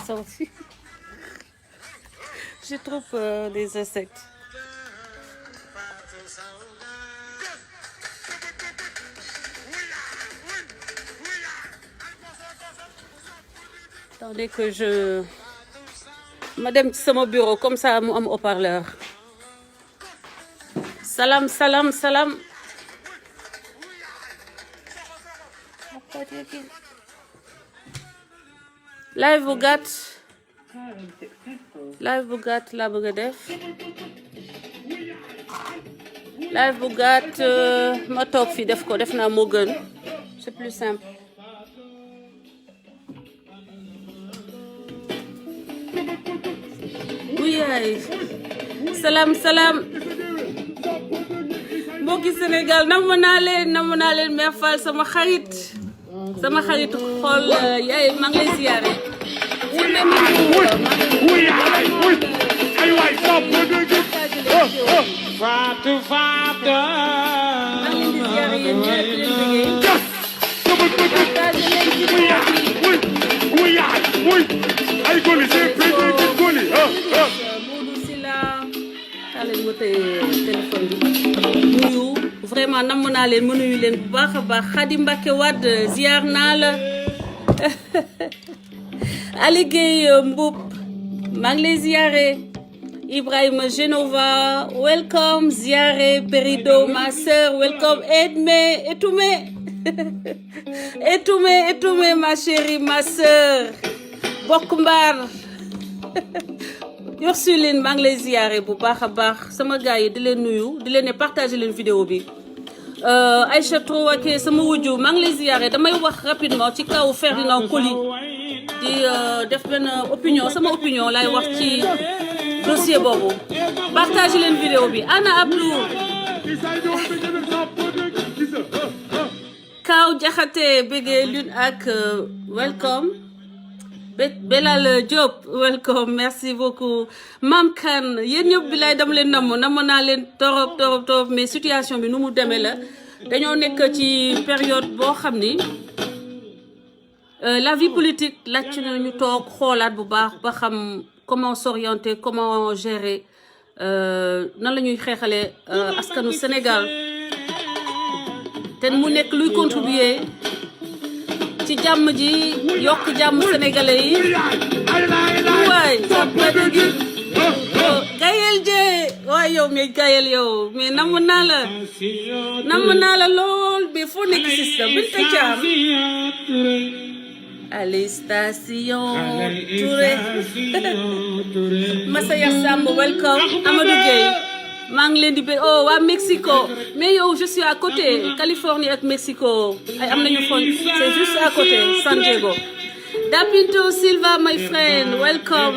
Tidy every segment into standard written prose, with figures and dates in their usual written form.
ça aussi. J'ai trop peur des insectes. Attendez que je... Madame ci sama bureau comme ça mu am haut-parleur. Salam, salam, salam. Live bu gàtt. Live bu gàtt laa bëgg a def. Live bu gàtt ma toog fi def ko def naa moo gën. C'est plus simple. Wuyaay. Salam, salam. Mbokki Sénégal namm naa leen Mère Fall sama xarit xool yaay maa ngi lay ziyaare Fatou téléphone bi nuyu vraiment namm naa leen ma nuyu leen bu baax a baax Khady Mbacké Wade ziar naa la Ali Gueye Mboup maa ngi lay ziare Ibrahima Genova welcome ziare Perido ma sœur welcome Edmé Etoumé ma chérie ma sœur bokk mbaar Ursuline maa ngi lay ziyaare bu baax a baax sama gars yi di leen nuyu di leen ne partager leen vidéo bi Aïcha Trowaké sama wujju maa ngi lay ziyaare damay wax rapidement ci kaw Ferdinand Coly di def benn opinion sama opinion lay wax ci dossier boobu partager leen vidéo bi Anna Abdou Kaw Jaxate bëggee lune ak welcome Belal Diop welcome merci beaucoup Mam Kane yéen ñëpp bi lay dama leen namm naa leen torop mais situation bi nu mu demee la dañoo nekk ci période boo xam ni la vie politique laaj na ñu toog xoolaat bu baax ba xam comment s'orienter comment gérer nan la ñuy xeexale askanu Sénégal te mu nekk luy contribuer ci jàmm ji yokk jàmm sénégalais yi waay sàppade gi gayel jee waay yow mais gayel yow mais namm naa la lool mais foo nekk système Binta Thiam allez station Touré Masaya Samb welcome Amadou Gueye maa ngi leen di bé oh waa Mexico mais yow je suis à côté Californie ak Mexico ay am nañu fon c'est juste à côté San Diego Dapinto Silva my friend welcome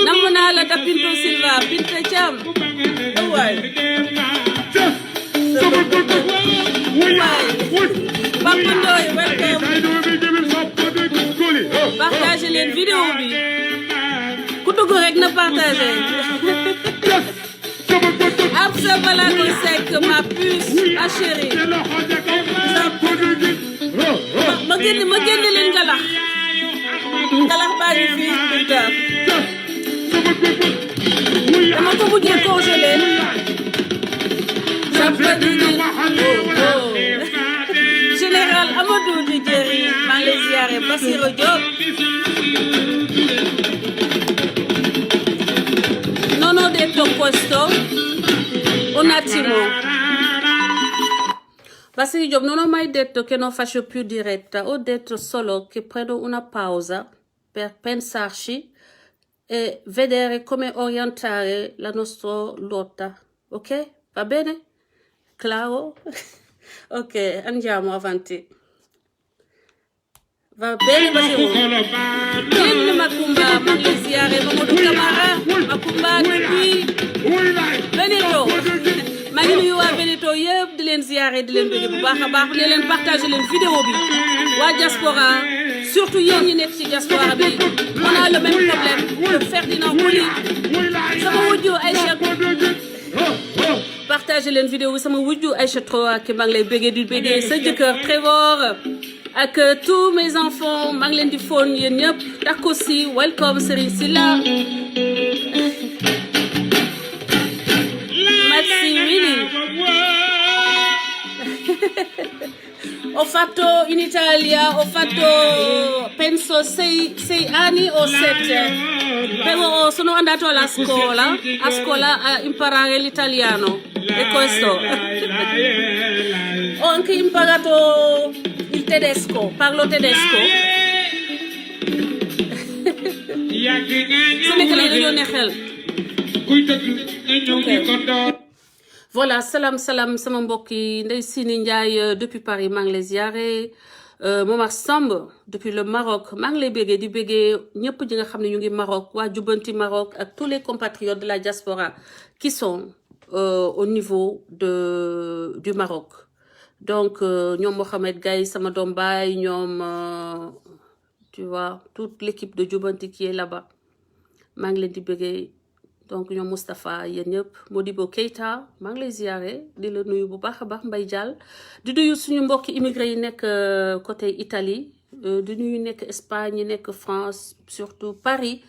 namm naa la Dapinto Silva Binta Thiam waay Papa Ndoye welcome partage leen vidéo bi ku dugg rek na partagé Absa Balago Seck ma puce ma chérie ma génne leen ngalax baa ngi fii Binta dama ko mujjee congelé général Amadou di jëri maa ngi lay ziare Bassirou Diop non ho detto questo un attimo Bassirou Diop non ho mai detto che non faccio più diretta ho detto solo che prendo una pausa per pensarci e vedere come orientare la nostra lotta ok? Va bene? Claro? Ok, andiamo avanti. Va bene, Bassirou. Kenn Makumba, maa ngi lay ziare Mamadou Camara, Makumba depuis Veneto. maa ngi nuyu waa Veneto yëpp di leen ziare di leen bëgg bu baax a baax di leen partager leen vidéo bi. waa diaspora, surtout yéen ñi nekk ci diaspora bi, on a le même problème que Ferdinand Coly. Sama wujju Aïcha partager leen vidéo bi sama wujju Aïcha Troa ki maa ngi lay bëggee di bëggee sa jëkkër Trevor ak tous mes enfants maa ngi leen di fon yéen ñëpp Tako si welcome Serigne Silla merci Willy ho fatto in Italia ho fatto penso 6 anni o 7 però sono andato a scuola a imparare l'italiano e questo ho anche imparato il tedesco parlo tedesco su nekk lay dañoo ne xel voilà salam sama mbokk yi Ndeye Sini Ndiaye depuis Paris maa ngi lay ziare Momar Samb depuis le Maroc maa ngi lay béggee di béggee ñëpp ñi nga xam ne ñu ngi Maroc waa Jubanti Maroc ak tous les compatriotes de la diaspora qui sont au niveau du Maroc donc ñoom Mohamed Gaye sama doom baay ñoom tu vois toute l'équipe de Jubanti qui est là-bas maa ngi leen di béggee donc ñoom Moustapha yéen ñëpp Modibo Keita maa ngi lay ziare di la nuyu bu baax a baax Mbaye Diall di nuyu suñu mbokki immigré yi nekk côté Italie di nuyu nekk Espagne yi nekk France surtout Paris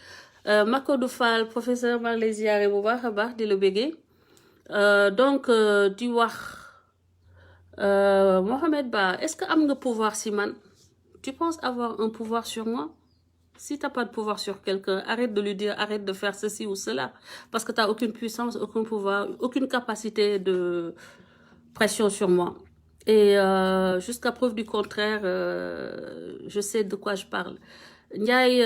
Makodou Fall professeur maa ngi lay ziare bu baax a baax di la béggee donc di wax Mohamed Ba est-ce que am nga pouvoir si man tu penses avoir un pouvoir sur moi? Si tu n'as pas de pouvoir sur quelqu'un, arrête de lui dire, arrête de faire ceci ou cela. Parce que tu n'as aucune puissance, aucun pouvoir, aucune capacité de pression sur moi. Et jusqu'à preuve du contraire, je sais de quoi je parle. Ndiaye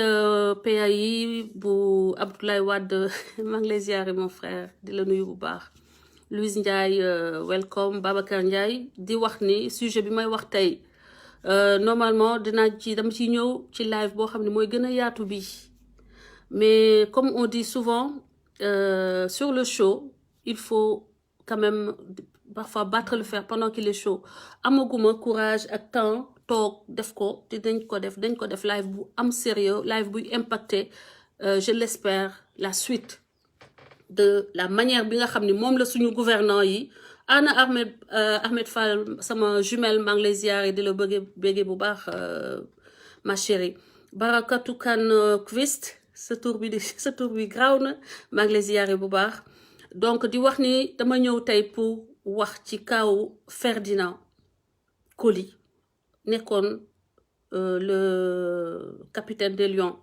PAI, bu Abdoulaye Wade, maa ngi lay ziare mon frère, di la nuyu bu baax. Louise Ndiaye, welcome. Babacar Ndiaye, di wax ni sujet bi may wax tey. Normalement dama ci ñëw ci live boo xam ne mooy gën a yaatu bi mais comme on dit souvent sur le show il faut quand même parfois battre le fer pendant qu'il est chaud amaguma courage ak temps toog def ko te dañ ko def live bu am sérieux live buy impacter je l'espère la suite de la manière bi nga xam ne moom la suñu gouvernant yi Anna Ahmed Fall sama jumelle maa ngi lay ziare di la bëggee bu baax ma chérie Barakatou Kane Kvist sa tur bi graaw na maa ngi lay ziare bu baax donc di wax ni dama ñëw tey pour wax ci kaw Ferdinand Coly nekkoon le capitaine des Lions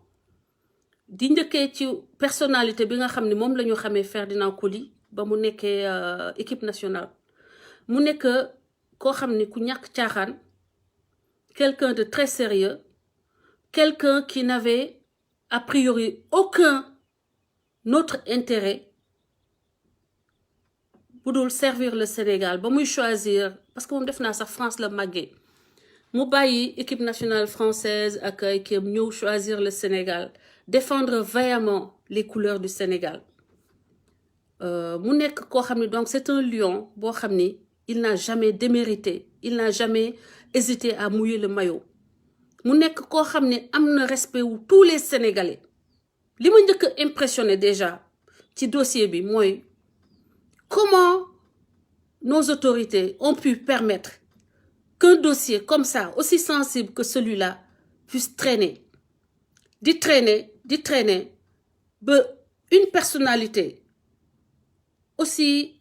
di njëkkee ci personnalité bi nga xam ne moom la ñu xamee Ferdinand Coly ba mu nekkee équipe nationale mu nekk koo xam ne ku ñàkk caaxaan quelqu'un de très sérieux quelqu'un qui n'avait a priori aucun autre intérêt bu dul servir le Sénégal ba muy choisir parce que moom def naa sax France la màggee mu bàyyi équipe nationale française ak ay kii ñëw choisir le Sénégal défendre vaillamment les couleurs du Sénégal mu nekk koo xam ne donc c'est un lion boo xam ni il n'a jamais démérité il n'a jamais hésité à mouiller le maillot mu nekk koo xam ne am na respect wu tous les Sénégalais li ma njëkk a impressionné déjà ci dossier bi mooy comment nos autorités ont pu permettre qu'un dossier comme ça aussi sensible que celui-là puisse traîner di traîner ba une personnalité aussi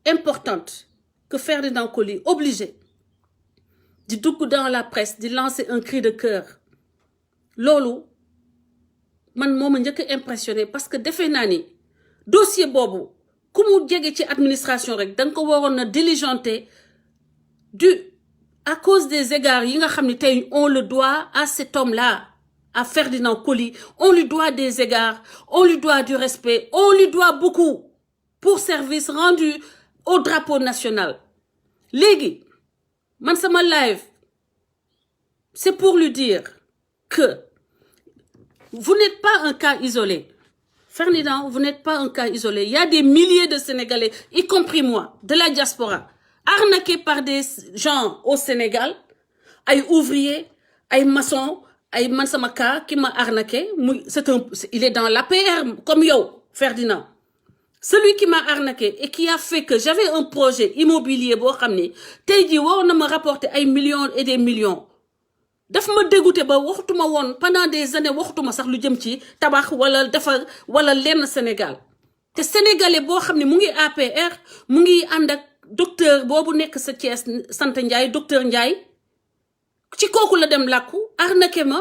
importante que Ferdinand Coly obligé di dugg dans la presse di lancer un cri de cœur loolu man moo ma njëkk a impressionné parce que defe naa ni dossier boobu ku mu jege ci administration rek da nga ko waroon na diligenter à cause des égards yi nga xam ne tey on le doit à cet homme-là à Ferdinand Coly on lui doit des égards on lui doit du respect on lui doit beaucoup pour service rendu au drapeau national léegi man sama live c'est pour lui dire que vous n'êtes pas un cas isolé Ferdinand vous n'êtes pas un cas isolé il y a des milliers de Sénégalais y compris moi de la diaspora arnaqués par des gens au Sénégal ay ouvriers ay maçons ay man sama cas qui m'a arnaqué il est dans l'APR comme yow Ferdinand celui qui m'a arnaqué et qui a fait que j'avais un projet immobilier boo xam ni tey jii waroon na ma rapporter ay millions et des millions daf ma dégoûté ba waxtuma woon pendant des années waxtuma sax lu jëm ci tabax wala defar wala lenn Sénégal te sénégalais boo xam ne mu ngi APR mu ngi ànd ak docteur boobu nekk sa Thiès sant Ndiaye docteur Ndiaye ci kooku la dem làkku arnaqué ma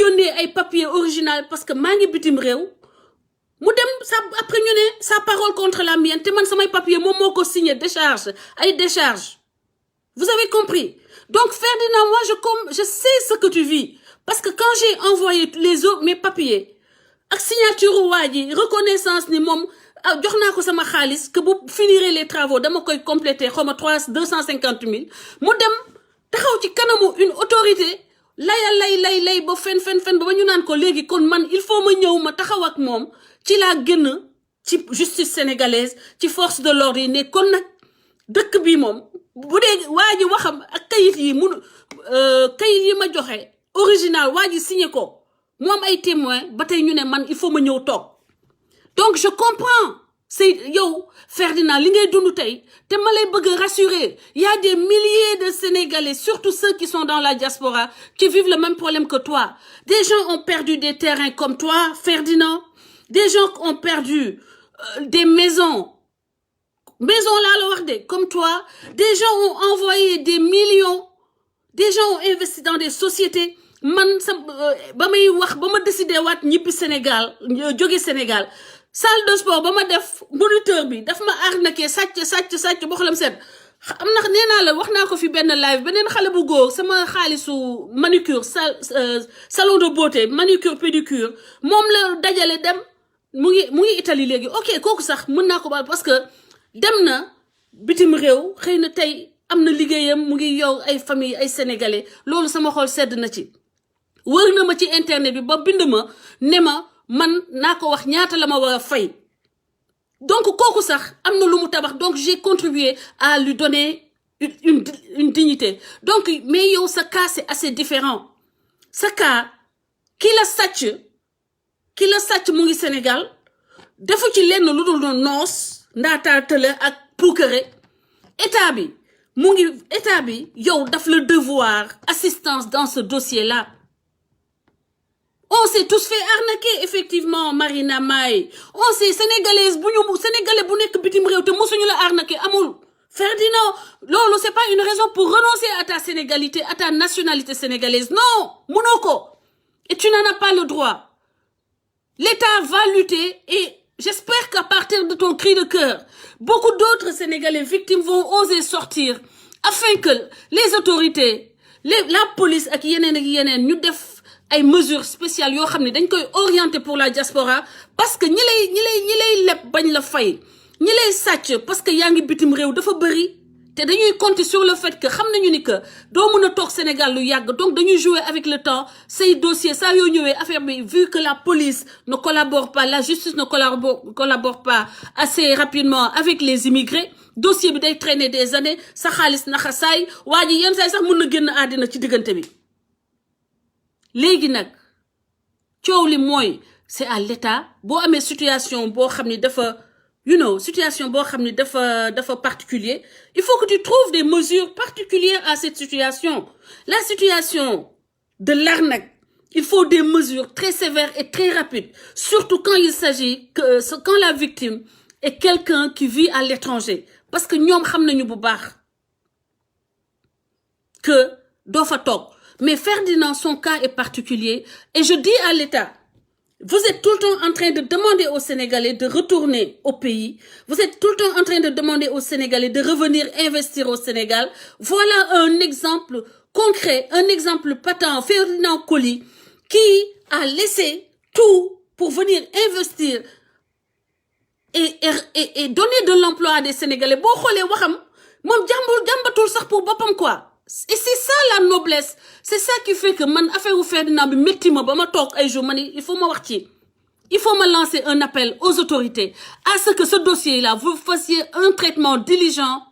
yónnee ay papier original parce que maa ngi bitim réew mu dem sa après ñu ne sa parole contre la mienne te man samay papier moom moo ko signé décharge ay décharge vous avez compris donc Ferdinand moi je sais ce que tu vis parce que quand j'ai envoyé les autres mes papiers ak signature waa ji reconnaissance ni moom jox naa ko sama xaalis que bu finirez les travaux dama koy compléter xaw ma 250 000 mu dem taxaw ci kanamu une autorité lay ba fen ba ñu naan ko léegi kon man il faut ma ñëw ma taxaw ak moom ci laa génn ci justice sénégalaise ci force de l'ordre yi ne kon nag dëkk bi moom bu dee waa ji waxam ak kayit yi ma joxe original waa ji signé ko mu am ay témoins ba tey ñu ne man il faut ma ñëw toog donc je comprends c'est yow Ferdinand li ngay dund tey te ma lay bëgg rassurer il y a des milliers de Sénégalais surtout ceux qui sont dans la diaspora qui vivent le même problème que toi des gens ont perdu des terrains comme toi Ferdinand des gens ont perdu des maisons laa la wax de comme toi des gens ont envoyé des millions des gens ont investi dans des sociétés man ba may wax ba ma décidé waat ñibbi Sénégal jóge Sénégal salle de sport ba ma def moniteur bi daf ma arnaqué sàcc boo xalam seet am na nee naa la wax naa ko fi benn live beneen xale bu góor sama xaalisu manucure salon de beauté manucure pédicure moom la dajale dem mu ngi Italie léegi ok kooku sax mën naa ko baal parce que dem na bitim réew xëy na tey am na liggéeyam mu ngi yow ay famille ay sénégalais loolu sama xol sedd na ci wër na ma ci internet bi ba bind ma ne ma man naa ko wax ñaata la ma war a fay donc kooku sax am na lu mu tabax donc j'ai contribué à lui donner une dignité donc mais yow sa cas c'est assez différent sa cas ki la sàcc mu ngi Sénégal defu ci lenn lu dul noos ndaataatale ak puukare état bi yow daf le devoir assistance dans ce dossier là. On s'est tous fait arnaquer effectivement Marina Maye on s'est sénégalais bu nekk bitim réew te mosuñu la arnaquer amul Ferdinand loolu c'est pas une raison pour renoncer à ta sénégalité à ta nationalité sénégalaise non mënoo ko et tu n'en as pas le droit l'État va lutter et j'espère qu'à partir de ton cri de cœur beaucoup d'autres Sénégalais victimes vont oser sortir afin que les autorités la police ak yeneen ñu def ay mesures spéciales yoo xam ne dañ koy orienter pour la diaspora parce que ñi lay leb bañ la fay ñi lay sàcc parce que yaa ngi bitim réew dafa bëri te dañuy compter sur le fait que xam nañu ni que doo mën a toog Sénégal lu yàgg donc dañuy jouer avec le temps say dossier saa yoo ñëwee affaire bi vu que la police ne collabore pas la justice ne collabore pas assez rapidement avec les immigrés dossier bi day traîner des années sa xaalis naxa saay waa ji yenn saay sax mën na génn àddina ci diggante bi léegi nag coow li mooy c'est à l'État boo amee situation boo xam ni dafa situation boo xam ni dafa particulier il faut que tu trouves des mesures particulières à cette situation la situation de l'arnaque il faut des mesures très sévères et très rapides surtout quand il s'agit quand la victime est quelqu'un qui vit à l'étranger parce que ñoom xam nañu bu baax que doo fa toog mais Ferdinand son cas est particulier et je dis à l'État vous êtes tout le temps en train de demander aux Sénégalais de retourner au pays. Vous êtes tout le temps en train de demander aux Sénégalais de revenir investir au Sénégal. Voilà un exemple concret, un exemple patent. Ferdinand Coly qui a laissé tout pour venir investir et donner de l'emploi à des Sénégalais. Boo xoolee waxam moom jàmbatul sax pour boppam quoi. Et c'est ça la noblesse c'est ça qui fait que man affaire wu Ferdinand bi métti ma ba ma toog ay jours ma ni il faut ma wax ci il faut me lancer un appel aux autorités à ce que ce dossier là vous fassiez un traitement diligent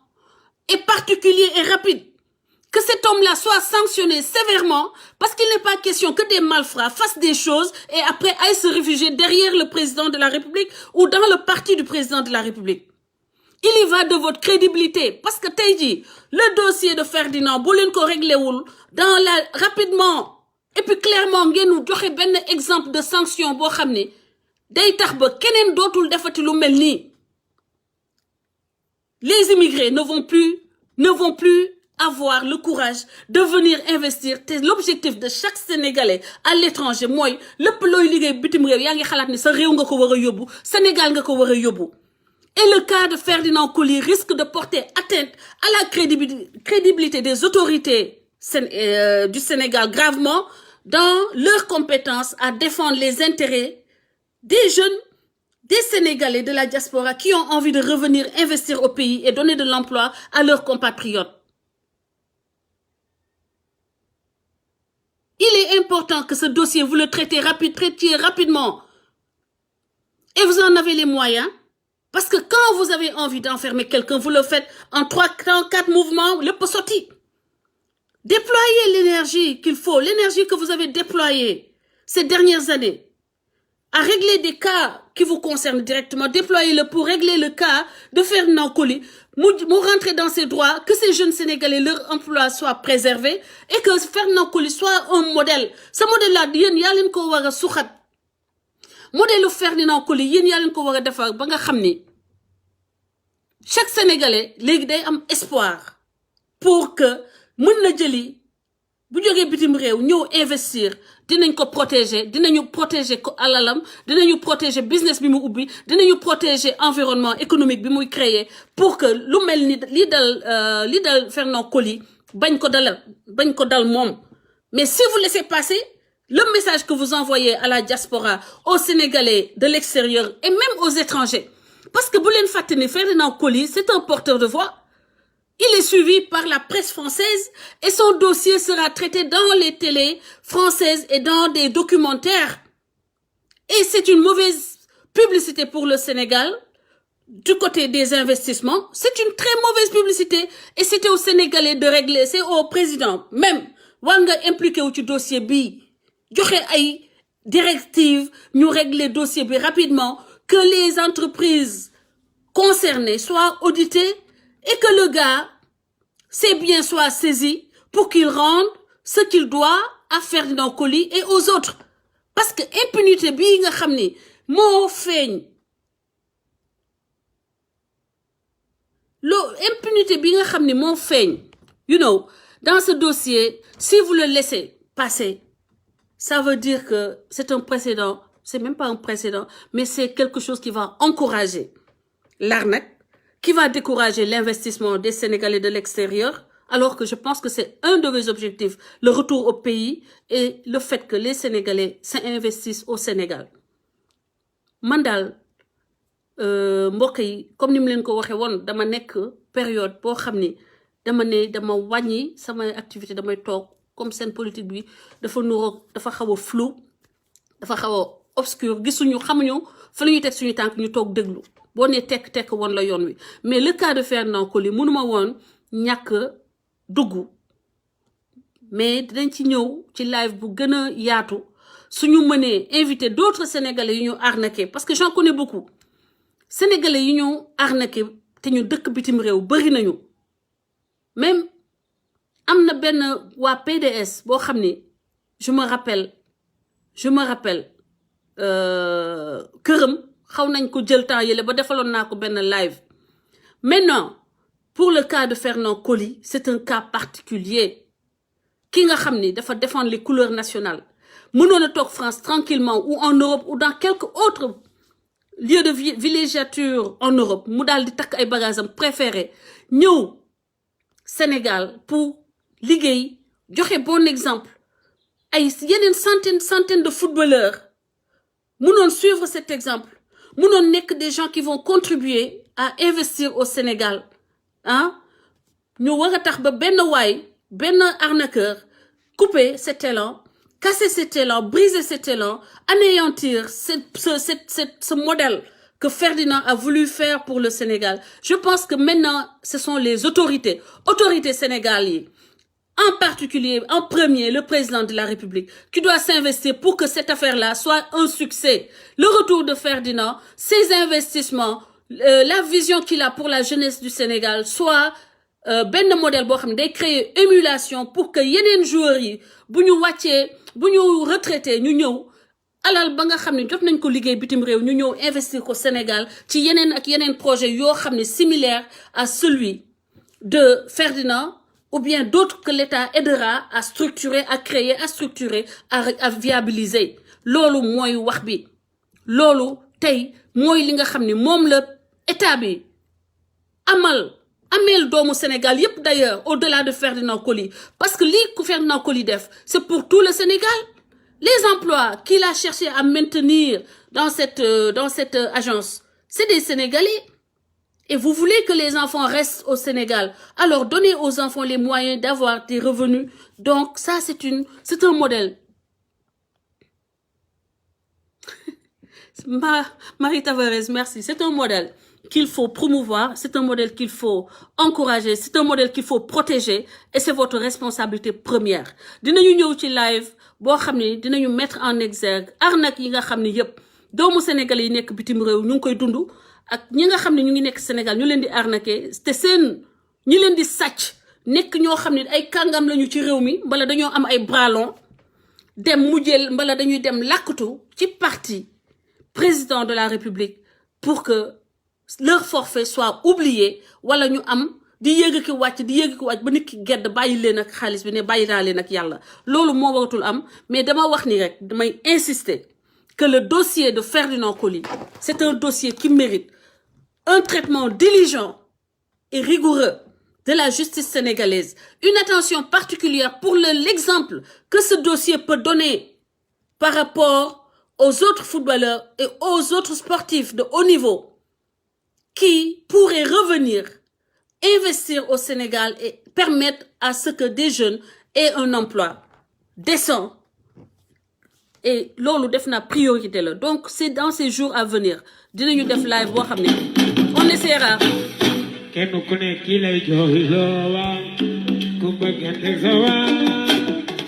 et particulier et rapide que cet homme là soit sanctionné sévèrement parce qu'il n'est pas question que des malfrats fassent des choses et après aillent se réfugier derrière le président de la République ou dans le parti du président de la République Il y va de votre crédibilité. Parce que Taïdi, le dossier de Ferdinand, Boulen ko réglé rapidement, et puis clairement, nous donne ben exemple de sanction, bo xamné, day tax ba kenen dotul defati lu melni. Les immigrés ne vont plus avoir le courage de venir investir. L'objectif de chaque Sénégalais à l'étranger, moi, le peloy liggéey bitim réew yaa ngi xalaat ni sa réew nga ko war a yóbbu, Sénégal nga ko war a yóbbu. Et le cas de Ferdinand Coly risque de porter atteinte à la crédibilité des autorités du Sénégal gravement dans leur compétence à défendre les intérêts des jeunes, des Sénégalais de la diaspora qui ont envie de revenir investir au pays et donner de l'emploi à leurs compatriotes. Il est important que ce dossier, vous le traitiez rapidement. Et vous en avez les moyens. Parce que quand vous avez envie d'enfermer quelqu'un, vous le faites en 4 mouvements, le pot sorti. Déployez l'énergie qu'il faut, l'énergie que vous avez déployée ces dernières années, à régler des cas qui vous concernent directement. Déployez-le pour régler le cas de Ferdinand Coly, pour rentrer dans ses droits, que ces jeunes Sénégalais, leur emploi soit préservé et que Ferdinand Coly soit un modèle. Ce modèle-là, il y a un ko wara soukhat. Modèle Ferdinand Coly, il y a un ko wara defar ba nga xamni chaque Sénégalais légui day am espoir pour que mën na jëli bu joggé bitim réew ñëw investir dinañ ko protéger ko alalam dinañu protéger business bi mu ubbi dinañu protéger environnement économique bi muy créer pour que lu melni li dal Ferdinand Coly bañ ko dal mom. Mais si vous laissez passer le message que vous envoyez à la diaspora, aux Sénégalais de l'extérieur et même aux étrangers, parce que Boulen Fatene Ferdinand Coly, c'est un porteur de voix. Il est suivi par la presse française et son dossier sera traité dans les télés françaises et dans des documentaires. Et c'est une mauvaise publicité pour le Sénégal. Du côté des investissements, c'est une très mauvaise publicité. Et c'était aux Sénégalais de régler, c'est au président même. Wanga impliqué au dossier bi. Joxe ay directives, nous régler dossier bi rapidement, que les entreprises concernées soient auditées et que le gars, ses biens soient saisis pour qu'il rende ce qu'il doit à Ferdinand Coly et aux autres. Parce que impunité bi nga xamni mo feñ. Impunité bi nga xamni mo feñ. You know, dans ce dossier, si vous le laissez passer, ça veut dire que c'est un précédent, c'est même pas un précédent, mais c'est quelque chose qui va encourager l'arnaque, qui va décourager l'investissement des Sénégalais de l'extérieur, alors que je pense que c'est un de mes objectifs, le retour au pays et le fait que les Sénégalais s'investissent au Sénégal. Mandal, mbokk yi comme ni mu leen ko waxee woon dama nekk période boo xam ni dama wàññi sama activité damay toog comme seen politique bi dafa nuroog dafa xaw a flou dafa xaw a obscur gisuñu xamuñu fa la ñuy teg suñu tànk ñu toog déglu boo nee tekk woon la yoon wi. Mais le cas de Ferdinand Coly mënuma woon ñàkk dugg mais dinañ ci ñëw ci live bu gën a yaatu suñu mënee inviter d'autres Sénégalais yu ñu arnaqué parce que j'en connais beaucoup. Sénégalais yi ñu arnaqué te ñu dëkk bitim réew bari nañu même amna ben wa PDS bo xamni je me rappelle kërëm xaw nañ ko jël temps yele ba defalon nako ben live. Maintenant pour le cas de Ferdinand Coly, c'est un cas particulier ki nga xamni dafa défendre les couleurs nationales mënon na tok France tranquillement ou en Europe ou dans quelque autre lieu de villégiature en Europe mu dal di tak ay bagages am préféré ñëw Sénégal pour liguey joxe bon exemple ay yeneen centaines de footballeurs mënon suivre cet exemple mënon nek des gens qui vont contribuer à investir au Sénégal hein ñu wara tax ba ben arnaqueur couper cet élan, casser cet élan, briser cet élan, anéantir ce modèle que Ferdinand a voulu faire pour le Sénégal. Je pense que maintenant, ce sont les autorités sénégalaises, en particulier, en premier, le président de la République, qui doit s'investir pour que cette affaire-là soit un succès. Le retour de Ferdinand, ses investissements, la vision qu'il a pour la jeunesse du Sénégal soit benn modèle boo xam ne day créer émulation pour que yeneen joueurs yi bu ñu wàccee bu ñu retraité ñu ñëw alal ba nga xam ne jot nañ ko liggéey bitim réew ñu ñëw investir ko Sénégal ci yeneen ak yeneen projet yoo xam ne similaire à celui de Ferdinand ou bien d'autres que l'État aidera à structurer, à créer, à structurer, à viabiliser. Loolu mooy wax bi loolu tey mooy li nga xam ne moom la état bi ameel doomu Sénégal yépp d'ailleurs au-delà de Ferdinand Coly parce que lii ku Ferdinand Coly def c'est pour tout le Sénégal. Les emplois qu'il a cherché à maintenir dans cette agence c'est des Sénégalais et vous voulez que les enfants restent au Sénégal alors donnez aux enfants les moyens d'avoir des revenus donc ça c'est un modèle. Marie Tavares merci c'est un modèle qu'il faut promouvoir, c'est un modèle qu'il faut encourager, c'est un modèle qu'il faut protéger et c'est votre responsabilité première. Dinañu ñëw ci live boo xam ne dinañu mettre en exergue arnaque yi nga xam ne yépp doomu Sénégal yi nekk bitim réew ñu ngi koy dund ak ñi nga xam ne ñu ngi nekk Sénégal ñu leen di arnaquer te seen ñi leen di sàcc nekk ñoo xam ne ay kàngam lañu ci réew mi mbala dañoo am ay bras longs dem mujjeel mbala dañuy dem làkkatu ci parti président de la République pour que leur forfait soit oublié wala ñu am di yéeg ki wàcc ba nit ki gedd bàyyi leen ak xaalis bi ne bàyyi naa leen ak yàlla loolu moo waratul am mais dama wax ni rek damay insister que le dossier de Ferdinand Coly c'est un dossier qui mérite un traitement diligent et rigoureux de la justice sénégalaise une attention particulière pour l'exemple que ce dossier peut donner par rapport aux autres footballeurs et aux autres sportifs de haut niveau qui pourraient revenir, investir au Sénégal et permettre à ce que des jeunes aient un emploi décent. Et loolu def na priorité la. Donc c'est dans ces jours à venir. Dinañu def live boo xam ne on essaiera. Kenn ku ne kii lay jooyloo waa ku bëggante sa waa.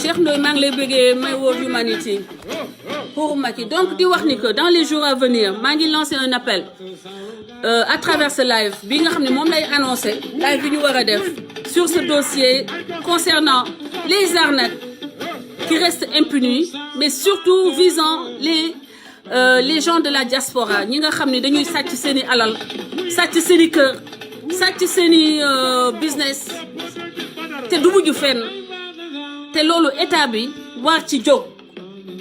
Cheikh Ndoye maa ngi lay bëggee My World Humanity. Pour Macky donc di wax ni que dans les jours à venir maa ngi lancer un appel à travers ce live bi nga xam ne moom lay annoncer live bi ñu war a def sur ce dossier concernant les arnaques qui restent impunies mais surtout visant les gens de la diaspora ñi nga xam ne dañuy sàcc seeni alal sàcc seeni kër sàcc seeni business te du mujj fenn te loolu état bi war ci jóg.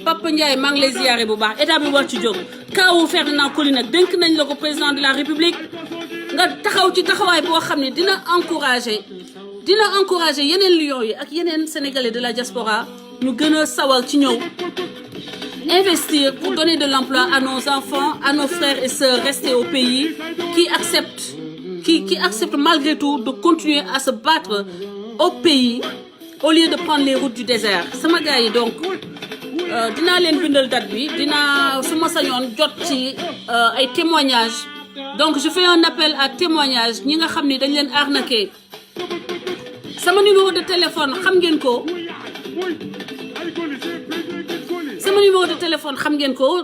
Papa Ndiaye maa ngi lay ziyaare bu baax état bi war ci jóg kaawu Ferdinand Coly nag dénk nañ la ko président de la République nga taxaw ci taxawaay boo xam ne dina encourager yeneen lions yi ak yeneen sénégalais de la diaspora ñu gën a sawar ci ñëw investir pour donner de l'emploi à nos enfants à nos frères et sœurs restés au pays qui acceptent malgré tout de continuer à se battre au pays au lieu de prendre les routes du désert sama gars yi donc dinaa leen bindal date bi dinaa su ma sañoon jot ci ay témoignages donc je fais un appel à témoignage ñi nga xam ni dañ leen arnaqué sama numéro de téléphone xam ngeen ko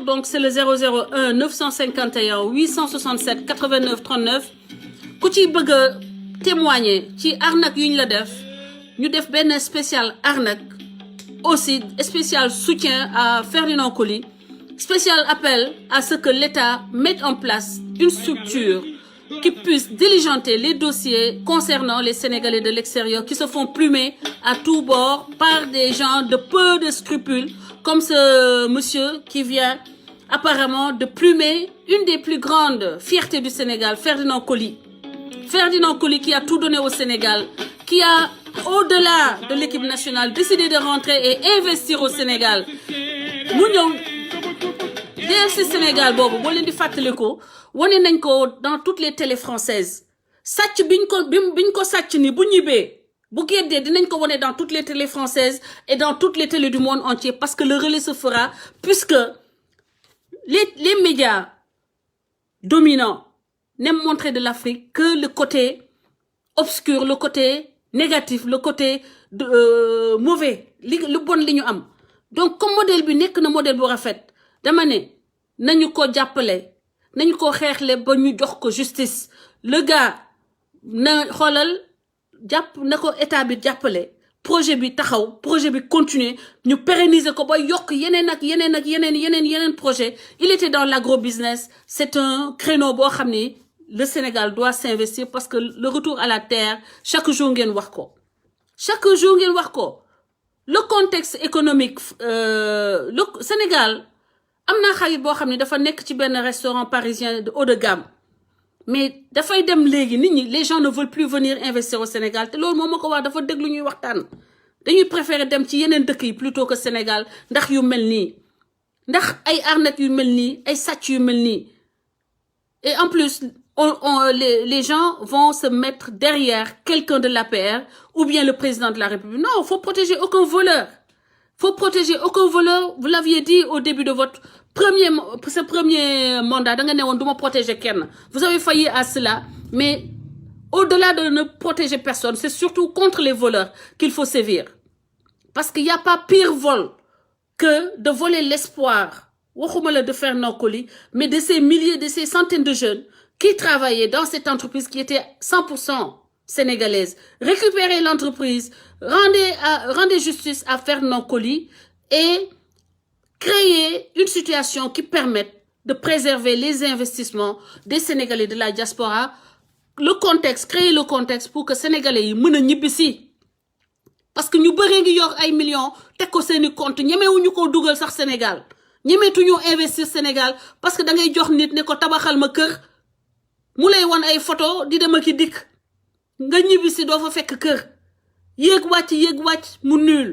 donc c'est le 001 951 867 89 39 ku ci bëgg a témoigner ci arnaque yu ñu la def ñu def benn spécial arnaque aussi spécial soutien à Ferdinand Coly, spécial appel à ce que l'État mette en place une structure qui puisse diligenter les dossiers concernant les Sénégalais de l'extérieur qui se font plumer à tous bords par des gens de peu de scrupules, comme ce monsieur qui vient apparemment de plumer une des plus grandes fiertés du Sénégal, Ferdinand Coly. Ferdinand Coly qui a tout donné au Sénégal, qui a au-delà de l'équipe nationale, décidé de rentrer et investir au Sénégal. Mu ñëw DFC Sénégal boobu boo leen di fàttaliku wane nañ ko dans toutes les télés françaises sàcc biñ ko sàcc ni bu ñibbee bu géddee dinañ ko wane dans toutes les télés françaises et dans toutes les télés du monde entier parce que le relais se fera puisque les médias dominants n'aiment montrer de l'Afrique que le côté obscur, le côté négatif, le côté mauvais, le bon li ñu am. Donc comme modèle bi nekk na modèle bu rafet dama ne nañu ko jàppale nañu ko xeexle ba ñu jox ko justice le gars na xoolal jàpp na ko état bi jàppale projet bi taxaw projet bi continuer ñu pérenniser ko ba yokk yeneen projet il était dans l'agrobusiness c'est un créneau boo xam ni le Sénégal doit s'investir parce que le retour à la terre chaque jour ngeen wax ko le contexte économique le Sénégal am naa xarit boo xam ne dafa nekk ci benn restaurant parisien de haut de gamme mais dafay dem léegi nit ñi les gens ne veulent plus venir investir au Sénégal te loolu moom ma ko wax dafa déglu ñuy waxtaan dañuy préférer dem ci yeneen dëkk yi plutôt que Sénégal ndax yu mel nii ndax ay arnaque yu mel nii ay sàcc yu mel nii et en plus les gens vont se mettre derrière quelqu'un de l'APR ou bien le président de la République. Non, faut protéger aucun voleur. Vous l'aviez dit au début de votre premier mandat. Vous avez failli à cela. Mais au-delà de ne protéger personne, c'est surtout contre les voleurs qu'il faut sévir. Parce qu'il n'y a pas pire vol que de voler l'espoir. De faire non-colis, mais de ces milliers, de ces centaines de jeunes qui travaillaient dans cette entreprise qui était 100% sénégalaise. Récupérez l'entreprise, rendez justice à Fernand Coly et créer une situation qui permette de préserver les investissements des Sénégalais de la diaspora. Créer le contexte pour que Sénégalais mènent ñibbisi. Parce que nous avons ay millions, tek ko seeni compte, ñemewuñu ko dugal sax Sénégal. ñemetuñu investir Sénégal parce que da ngay jox nit ne ko tabaxal ma kër mu lay won ay photo di dem ak dik nga ñibisi doo fa fekk kër yéeg wàcc mu nul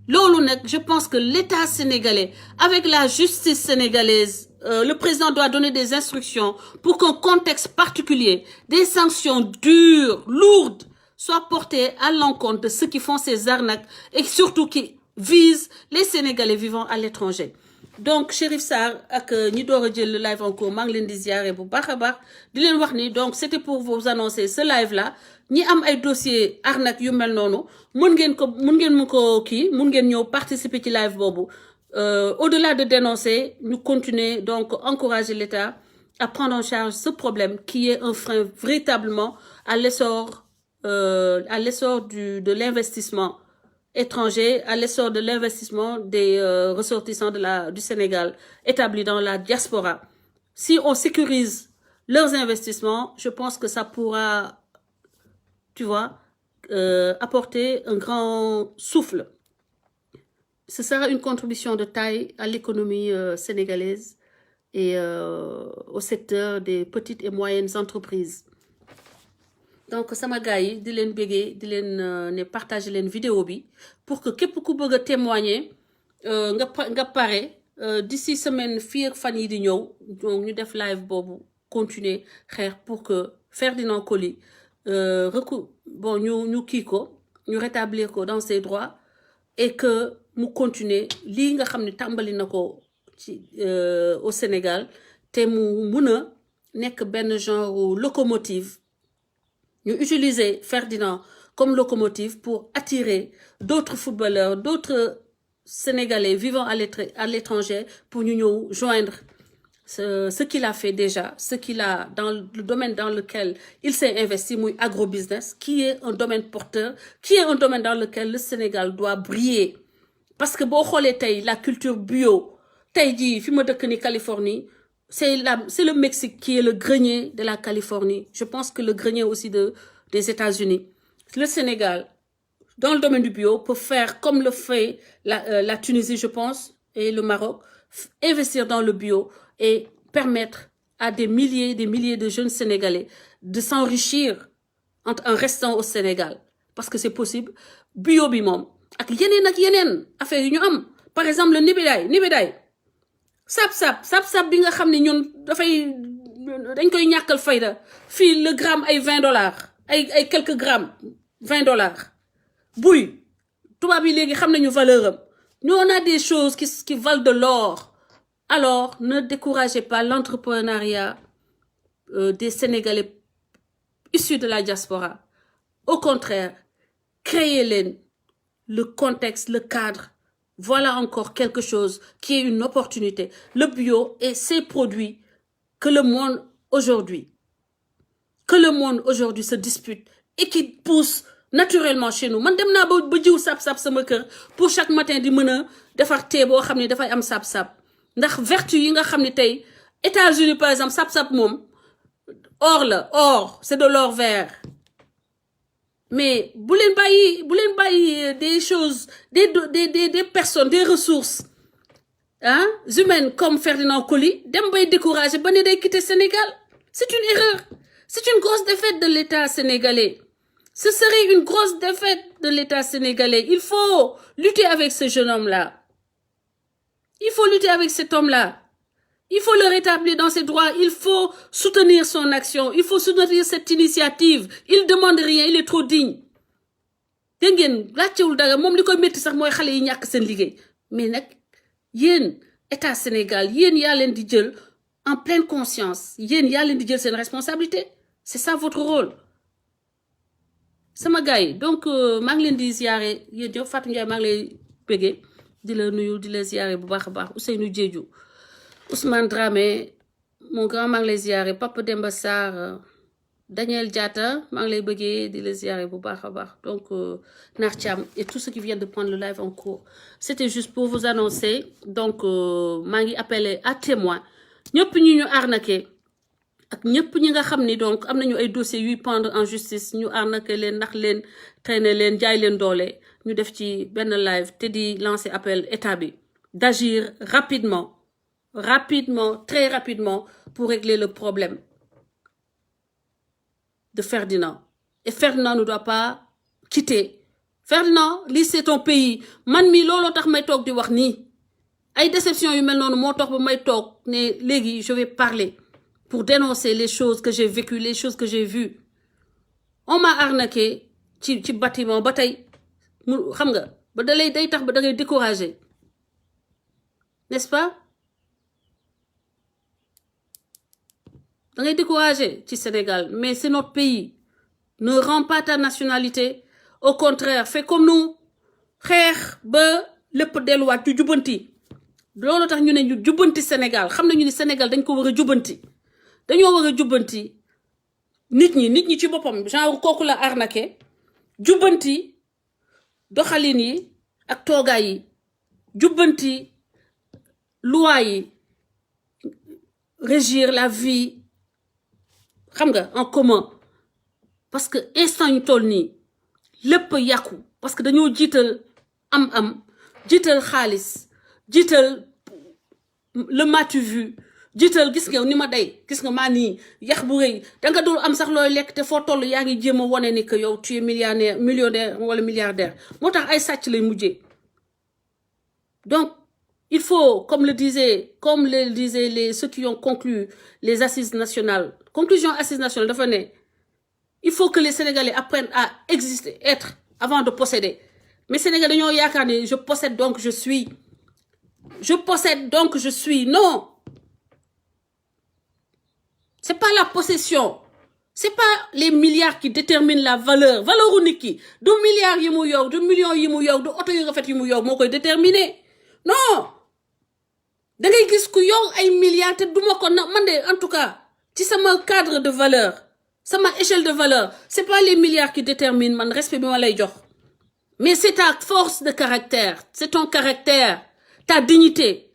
loolu nag je pense que l'État sénégalais avec la justice sénégalaise le président doit donner des instructions pour qu'un contexte particulier des sanctions dures lourdes soient portées à l'encontre de ceux qui font ces arnaques et surtout qui visent les Sénégalais vivant à l'étranger. Donc Chérif Sarr ak ñi door a jël le live en cours maa ngi leen di ziare bu baax a baax di leen wax ni donc c'était pour vous annoncer ce live là ñi am ay dossier arnaque yu mel noonu mun ngeen ñëw participer ci live boobu au-delà de dénoncer ñu continuer donc encourager l'État à prendre en charge ce problème qui est un frein véritablement à l'essor de l'investissement étrangers, à l'essor de l'investissement des ressortissants du Sénégal établis dans la diaspora. Si on sécurise leurs investissements, je pense que ça pourra, apporter un grand souffle. Ce sera une contribution de taille à l'économie sénégalaise et au secteur des petites et moyennes entreprises. Donc sama gars yi di leen béggee di leen ne partager leen vidéo bi pour que képp ku bëgg a témoigner nga pare d'ici semaine fii ak fan yi di ñëw donc ñu def live boobu continuer xeex pour que Ferdinand Coly ñu kii ko ñu rétablir ko dans ses droits et que mu continuer lii nga xam ne tàmbali na ko ci au Sénégal te mu mun a nekk benn genre locomotive ñu utiliser Ferdinand comme locomotive pour attirer d'autres footballeurs, d'autres Sénégalais vivant à l'étranger pour ñu ñëw joindre ce qu'il a fait déjà, ce qu'il a dans le domaine dans lequel il s'est investi, muy agrobusiness, qui est un domaine porteur, qui est un domaine dans lequel le Sénégal doit briller. Parce que boo xoolee tey la culture bio tey jii fi ma dëkk ni Californie, c'est le Mexique qui est le grenier de la Californie. Je pense que le grenier aussi des États-Unis. Le Sénégal, dans le domaine du bio, peut faire comme le fait la Tunisie, je pense, et le Maroc, investir dans le bio et permettre à des milliers de jeunes Sénégalais de s'enrichir en restant au Sénégal. Parce que c'est possible. Bio bi moom ak yeneen affaire yu ñu am. Par exemple, le nibidaay. Sap bi nga xam ne ñun dañ koy ñàkkal fayda fii le gramme ay $20 ay quelques grammes $20 buy tubaab yi léegi xam nañu valeur am nous on a des choses qui valent de l'or alors ne découragez pas l'entrepreneuriat des Sénégalais issus de la diaspora au contraire créez leen le contexte le cadre Voilà encore quelque chose qui est une opportunité. Le bio et ces produits que le monde aujourd'hui se dispute et qui pousse naturellement chez nous. Man dem naa ba jiw sap-sap sama kër pour chaque matin di mën a defar thé boo xam ne dafay am sap-sap ndax vertu yi nga xam ne tey États-Unis par exemple sap-sap moom or c'est de l'or vert. Mais bu leen bàyyi des choses des personnes des ressources humaines comme Ferdinand Coly dem bay décourager ba ne day quitter Sénégal. C'est une erreur. C'est une grosse défaite de l'État sénégalais. Ce serait une grosse défaite de l'État sénégalais. Il faut lutter avec ce jeune homme-là. Il faut lutter avec cet homme-là. Il faut le rétablir dans ses droits. Il faut soutenir son action. Il faut soutenir cette initiative. Il demande rien. Il est trop digne. Dégg ngeen laajtewul dara moom li koy métti sax mooy xale yi ñàkk seen liggéey mais nag yéen État Sénégal yéen yaa leen di jël en pleine conscience yéen yaa leen di jël seen responsabilité c'est ça votre rôle. sama gars yi donc maa ngi leen di ziare yéen ñëpp Fatou Ndiaye maa ngi lay bëggee di la nuyu di la ziare bu baax a baax Ousseynou Diédhiou Ousmane Dramé mon grand maa ngi lay ziare Papa Demba Sarr Daniel Diatta maa ngi lay bëggee di la ziare bu baax a baax donc Nar Thiam et tous ceux qui viennent de prendre le live en cours c'était juste pour vous annoncer donc maa ngi appelé à témoin ñëpp ñu arnaqué ak ñëpp ñi nga xam ni donc am nañu ay dossiers yuy pendre en justice ñu arnaqué leen nax leen traîner leen jaay leen doole ñu def ci benn live te di lancer appel état bi d'agir rapidement très rapidement pour régler le problème de Ferdinand. Et Ferdinand ne doit pas quitter. Ferdinand, lii c'est ton pays man mi looloo tax may toog di wax nii ay déception yu mel noonu moo tax ba may toog ne léegi je vais parler pour dénoncer les choses que j'ai vécues les choses que j'ai vues on m'a arnaqué ci bâtiment ba tey mu xam nga ba day tax ba da ngay décourager n'est-ce pas da ngay décourager ci Sénégal mais c'est notre pays ne rends pas ta nationalité au contraire fais comme nous xeex ba lépp delluwaat ñu jubbanti loolu tax ñu ne ñu jubbanti Sénégal xam nañu ni Sénégal dañ ko war a jubbanti dañoo war a jubbanti nit ñi ci boppam genre kooku la arnaqué jubbanti doxalin yi ak toogaay yi jubbanti loi yi régir la vie xam nga en commun parce que instant ñu toll nii lépp yàqu parce que dañoo jiital am jiital xaalis jiital le m'as-tu vu jiital gis nga ni ma day gis nga maa nii yax bu rëy danga dul am sax looy lekk te foo toll yaa ngi jéem a wane ni que yow tu es millionnaire wala milliardaire moo tax ay sàcc lay mujjee donc il faut comme le disaient ceux qui ont conclu les assises nationales conclusion assises nationales dafa ne il faut que les Sénégalais apprennent à exister être avant de posséder mais Sénégalais dañoo yaakaar ne je possède donc je suis non c'est pas la possession c'est pas les milliards qui déterminent la valeur u nit ki du milliards yi mu yor du millions yi mu yor du oto yu rafet yi mu yor moo koy déterminer non da ngay gis ku yor ay milliards te duma ko na man de en tout cas ci sama cadre de valeur sama échelle de valeur c'est pas les milliards qui déterminent man respect bi ma lay jox mais c'est ta force de caractère c'est ton caractère ta dignité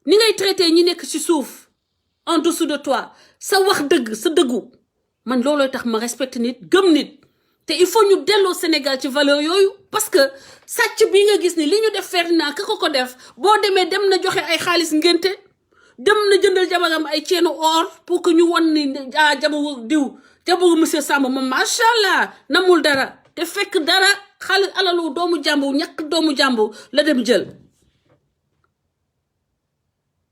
ni ngay traiter ñi nekk ci suuf en dessous de toi sa wax dëgg sa dëggu man loolooy tax ma respecte nit gëm nit te il faut ñu delloo Sénégal ci valeur yooyu parce que sàcc bi nga gis ni li ñu def Ferdinand ka ko def boo demee dem na joxe ay xaalis ngénte dem na jëndal jabaram ay ceenu or pour que ñu won ni jabaru monsieur Samba moom macha allah namul dara te fekk dara xaalis alalu doomu jàmbur ñàkk doomu jàmbur la dem jël.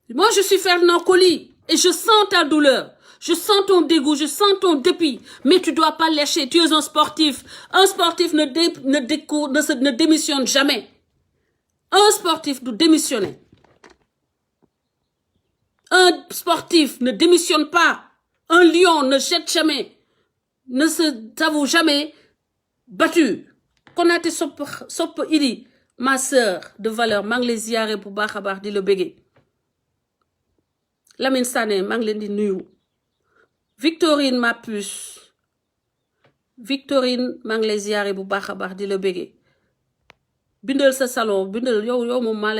Moi je suis Ferdinand Coly et je sens ta douleur. Je sens ton dégoût, je sens ton dépit, mais tu dois pas lâcher. Tu es un sportif. Un sportif ne démissionne jamais. Un sportif doit démissionner. Un sportif ne démissionne pas. Un lion ne jette jamais, ne s'avoue jamais battu. Konaté Sopp Idi, ma sœur de valeur maa ngi lay ziyaare bu baax a baax di la béggee Lamine Sané maa ngi leen di nuyu Victorine ma puce Victorine maa ngi lay ziyaare bu baax a baax di la béggee bindal sa salon bindal yow moom maa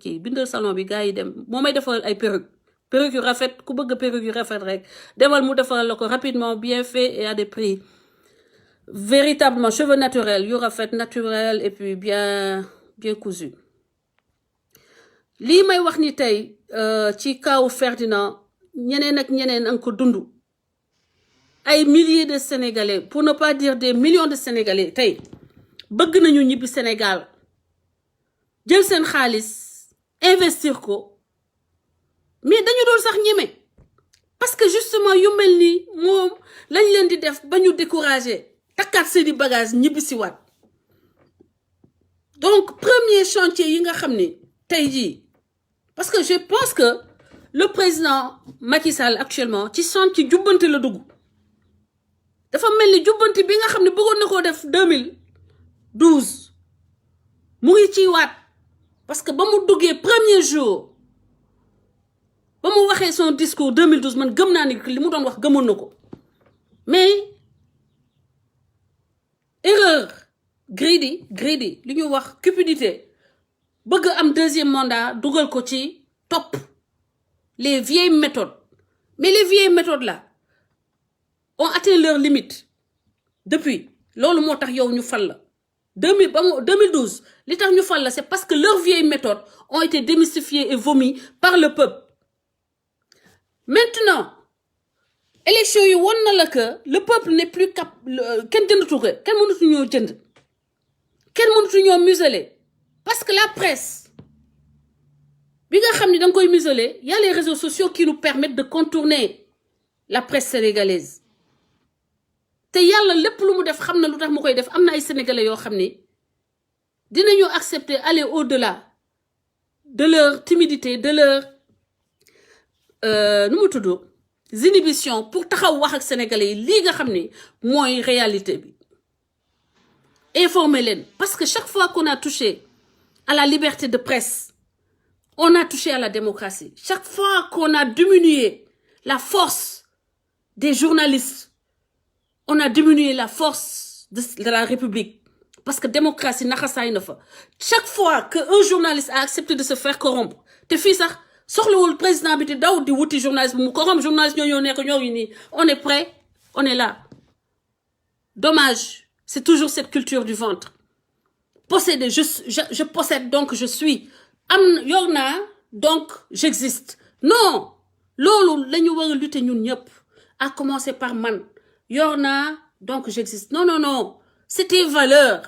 kii bindal salon bi gars yi dem moo may defal ay perruque yu rafet ku bëgg perruque yu rafet rek demal mu defal la ko rapidement bien fait et à des prix véritablement cheveux naturels yu rafet naturel et puis bien cousu lii may wax ni tey ci kaw Ferdinand ñeneen ak ñeneen an ko dund ay milliers de Sénégalais pour ne pas dire des millions de Sénégalais tey bëgg nañu ñibbi Sénégal jël seen xaalis investir ko mais dañu doon sax ñeme parce que justement yu mel nii moom lañ leen di def ba ñu décourager takkaat seeni bagage ñibbi si waat donc premier chantier yi nga xam ni tey jii parce que je pense que le président Macky Sall actuellement ci chantier jubbanti la dugg dafa mel ni jubbanti bi nga xam ne bëggoon na koo def 2012 mu ngi ciy waat parce que ba mu duggee premier jour ba mu waxee son discours 2012 man gëm naa ni li mu doon wax gëmoon na ko mais erreur greedy li ñuy wax cupidité bëgg am deuxième mandat dugal ko ci topp les vieilles méthodes mais les vieilles méthodes là ont atteint leur limite depuis loolu moo tax yow ñu fal la 2012 li tax ñu fal la c'est parce que leurs vieilles méthodes ont été démystifiées et vomies par le peuple maintenant élection yi won na la que le peuple n'est plus kenn jëndatu ko kenn mënatu ñoo jënd kenn mënatu ñoo museler parce que la presse bi nga xam ni danga koy museler y a les réseaux sociaux qui nous permettent de contourner la presse sénégalaise te yàlla lépp lu mu def xam na lu tax mu koy def am na ay sénégalais yoo xam ni dinañu accepter aller au-delà de leur timidité de leur nu mu tudd inhibition pour taxaw wax ak sénégalais yi lii nga xam ni mooy réalité bi informer leen parce que chaque fois qu'on a touché à la liberté de presse on a touché à la démocratie chaque fois qu'on a diminué la force des journalistes on a diminué la force de la République parce que démocratie naxasaay na fa chaque fois que un journaliste a accepté de se faire corrompre te fii sax soxlawul président bi di daw di wuti journaliste mu corrompre journaliste ñoo nekk ñoo ngi nii on est prêt on est là dommage c'est toujours cette culture du ventre posséder je possède donc je suis yor naa donc j'existe non loolu la ñu war a lutter ñun ñëpp à commencer par man yor naa donc j'existe non c'est tes valeurs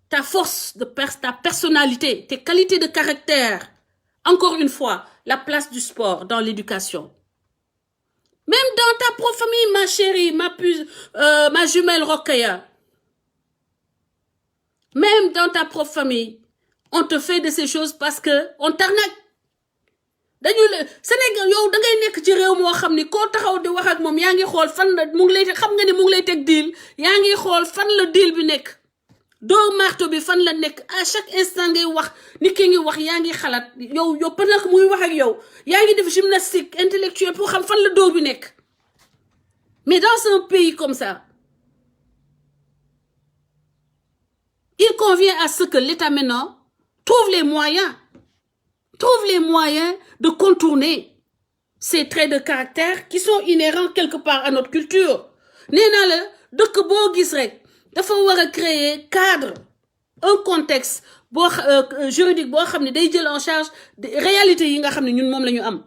ta force ta personnalité tes qualités de caractère encore une fois la place du sport dans l'éducation même dans ta propre famille ma chérie ma jumelle Rokhaya même dans ta propre famille on te fait de ces choses parce que on t'arnaque dañu la Sénégal yow da ngay nekk ci réew moo xam ni koo taxaw di wax ak moom yaa ngi xool fan la mu ngi lay xam nga ni mu ngi lay teg deal yaa ngi xool fan la deal bi nekk doo marto bi fan la nekk à chaque instant ngay wax ni ki ngi wax yaa ngi xalaat yow pendant que muy wax ak yow yaa ngi def gymnastique intellectuelle pour xam fan la dóor bi nekk mais dans un pays comme ça il convient à ce que l'État maintenant trouve les moyens de contourner ces traits de caractère qui sont inhérents quelque part à notre culture nee naa la dëkk boo gis rek dafa war a créer cadre un contexte juridique boo xam ne day jël en charge réalité yi nga xam ne ñun moom la ñu am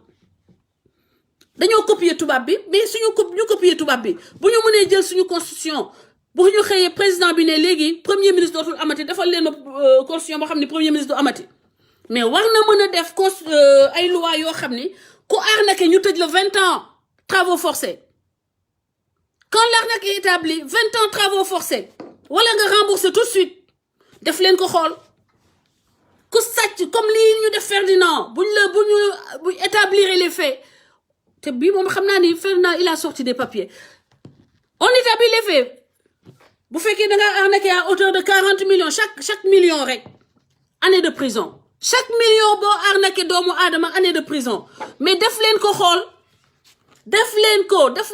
dañoo copier tubaab bi mais ñu copier tubaab bi bu ñu mënee jël suñu constitution bu ñu xëyee président bi ne léegi premier ministre dootul amati defal leen ma constitution boo xam ne premier ministre du amati mais war na mën a def ay loi yoo xam ni ku arnaqué ñu tëj la 20 ans travaux forcés quand l'arnaque est établie 20 ans travaux forcés wala nga rembourser tout de suite def leen ko xool ku sàcc comme lii ñu def Ferdinand bu établir les faits te bii moom xam naa ni Ferdinand il a sorti des papiers on établit les faits bu fekkee da ngaa arnaqué à hauteur de 40 millions chaque million rek année de prison chaque million boo arnaqué doomu aadama année de prison mais def leen ko xool def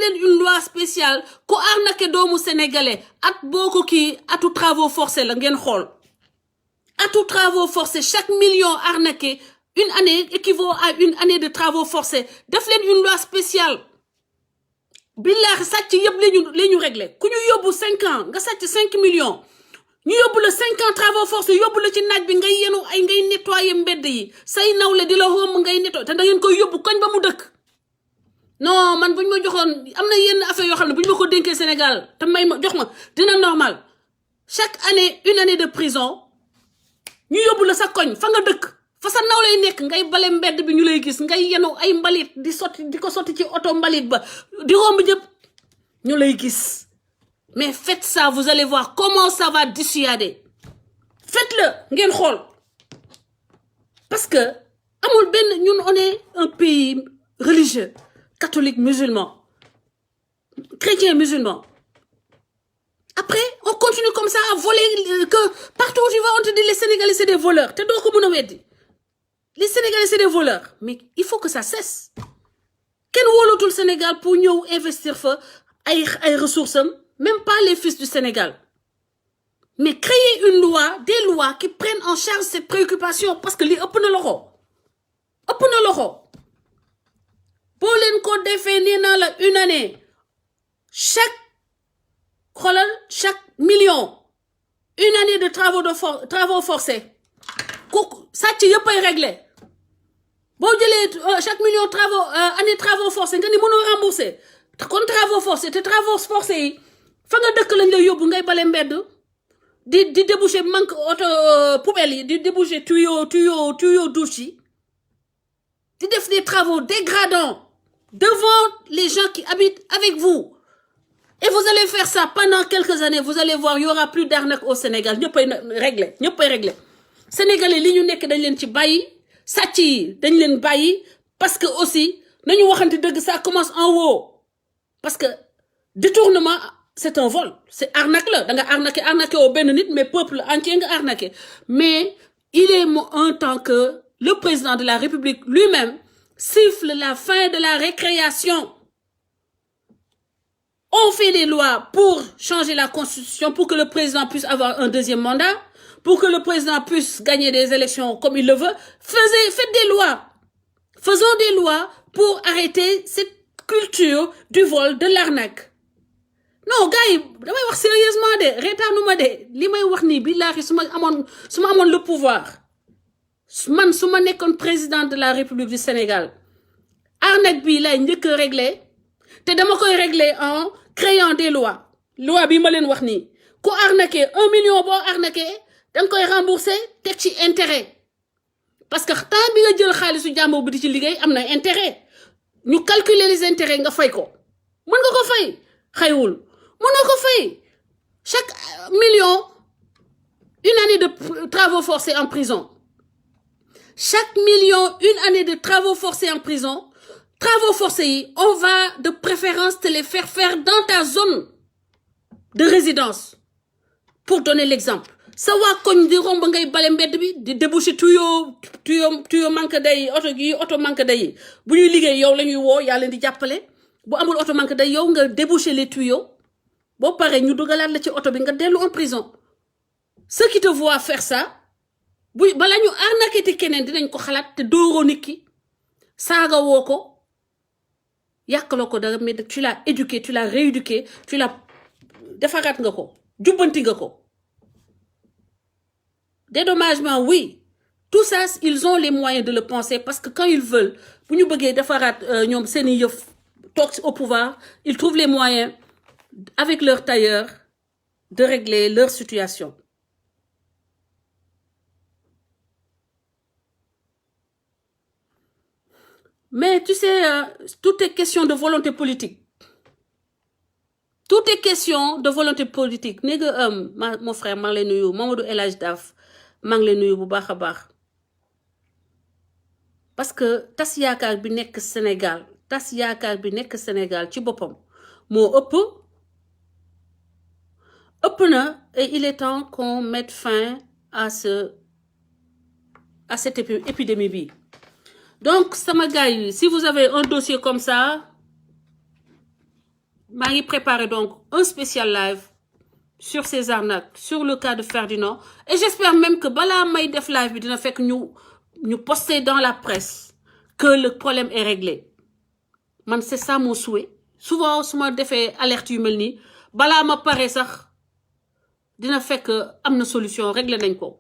leen une loi spéciale ko arnaqué doomu sénégalais at boo ko kii atu travaux forcés la ngeen xool atu travaux forcés chaque million arnaqué une année équivaut à une année de travaux forcés def leen une loi spéciale billaahi sàcc yëpp la ñu réglé ku ñu yóbbu 5 ans nga sàcc 5 millions ñu yóbbu la 5 ans travaux forcés yóbbu la ci naaj bi ngay yenu ay ngay nettoyer mbedd yi say nawle di la romb ngay nettoyer te da ngeen koy yóbbu koñ ba mu dëkk non man buñ ma joxoon am na yenn affaire yoo xam ne buñ ma ko dénkee Sénégal te may ma jox ma dina normal chaque année une année de prison ñu yóbbu la sa koñ fa nga dëkk fa sa naw lay nekk ngay bale mbedd bi ñu lay gis ngay yenu ay mbalit di ko sotti ci oto mbalit ba di romb ñëpp ñu lay gis mais faites ça vous allez voir comment ça va dissuader faites-le ngeen xool parce que amul benn ñun on est un pays religieux catholique musulman chrétien musulman après on continue comme ça à voler que partout où tu vas on te dit les Sénégalais c'est des voleurs te doo ko mën a weddi les Sénégalais c'est des voleurs mais il faut que ça cesse kenn wóolatul Sénégal pour ñëw investir fa ay ressources am même pas les fils du Sénégal mais créer une loi des lois qui prennent en charge cette préoccupation parce que li ëpp na loxo boo leen ko defee nee naa la une année chaque million une année de travaux forcés kooku sàcc yëpp ay réglé boo jëlee chaque million année travaux forcés nga ni mënoo rembourser kon travaux forcés te travaux forcés yi fa nga dëkk lañ lay yóbbu ngay bale mbedd di déboucher manque auto poubelle yi di déboucher tuyau douche yi di def des travaux dégradants devant les gens qui habitent avec vous et vous allez faire ça pendant quelques années vous allez voir il y aura plus d'arnaque au Sénégal ñëppay réglé Sénégalais li ñu nekk dañ leen ci bàyyi sàcc yi dañ leen bàyyi parce que aussi nañu waxante dëgg ça commence en haut parce que détournement c'est un vol c'est arnaque la da nga arnaqué au benn nit mais peuple entier nga arnaqué mais il est un temps que le président de la République lui-même siffle la fin de la récréation. On fait des lois pour changer la constitution, pour que le président puisse avoir un deuxième mandat, pour que le président puisse gagner des élections comme il le veut. Faites des lois. Faisons des lois pour arrêter cette culture du vol, de l'arnaque. Non, gars yi damay wax sérieusement de reetaanuma de li may wax nii billaahi su ma amoon le pouvoir man su ma nekkoon président de la République du Sénégal arnaque bi lay njëkk a régler te dama koy régler en créant des lois loi bi ma leen wax nii ku arnaqué 1 million boo arnaqué danga koy rembourser teg ci intérêt parce que temps bi nga jël xaalisu jàmbur bi di ci liggéey am na intérêt ñu calculer les intérêts nga fay ko mën nga ko fay xaywul mën nga ko fay chaque million une année de travaux forcés en prison chaque million une année de travaux forcés en prison travaux forcés yi on va de préférence te les faire dans ta zone de résidence pour donner l'exemple sa waa koñ di romb ngay bale mbedd bi di déboucher tuyau manque day oto manque day bu ñuy liggéey yow la ñuy woo yaa leen di jàppale bu amul oto manque day yow nga déboucher les tuyaux boo paree ñu dugalaat la ci oto bi nga dellu en prison ceux qui te voient faire ça bu bala ñu arnaqué te keneen dinañ ko xalaat te dóoroo nit ki saaga woo ko yàqaloo ko dara mais tu l'as éduqué tu l'as rééduqué tu l'as defaraat nga ko jubbanti nga ko dédommagement oui tout ça ils ont les moyens de le penser parce que quand ils veulent bu ñu bëggee defaraat ñoom seeni yëf toog au pouvoir ils trouvent les moyens avec leurs tailleurs de régler leur situation. Mais tu sais, tout est question de volonté politique. Tout est question de volonté politique. Mon frère, maa ngi lay nuyu Mamadou El Hadj Daf maa ngi lay nuyu bu baax a baax parce que tas yaakaar bi nekk Sénégal ci boppam moo ëpp ëpp na et il est temps qu'on mette fin à cette épidémie bi. Donc sama gars yi, si vous avez un dossier comme ça, maa ngi préparer donc un spécial live sur ces arnaques, sur le cas de Ferdinand, et j'espère même que balaa may def live bi dina fekk ñu poster dans la presse que le problème est réglé. Man c'est ça mon souhait. Souvent su ma defee alerte yu mel nii balaa ma pare sax dina fekk am na solution, réglé nañ ko.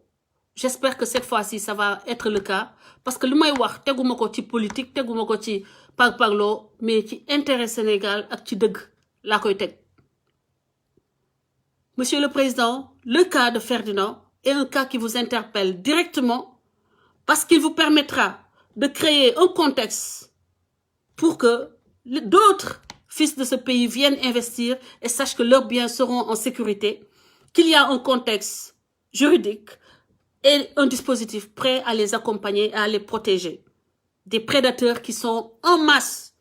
J'espère que cette fois-ci ça va être le cas parce que lu may wax teguma ko ci politique, teguma ko ci parparloo, mais ci intérêt Sénégal ak ci dëgg laa koy teg. Monsieur le Président, le cas de Ferdinand est un cas qui vous interpelle directement parce qu'il vous permettra de créer un contexte pour que d'autres fils de ce pays viennent investir et sachent que leurs biens seront en sécurité, qu'il y a un contexte juridique et un dispositif prêt à les accompagner et à les protéger des prédateurs qui sont en masse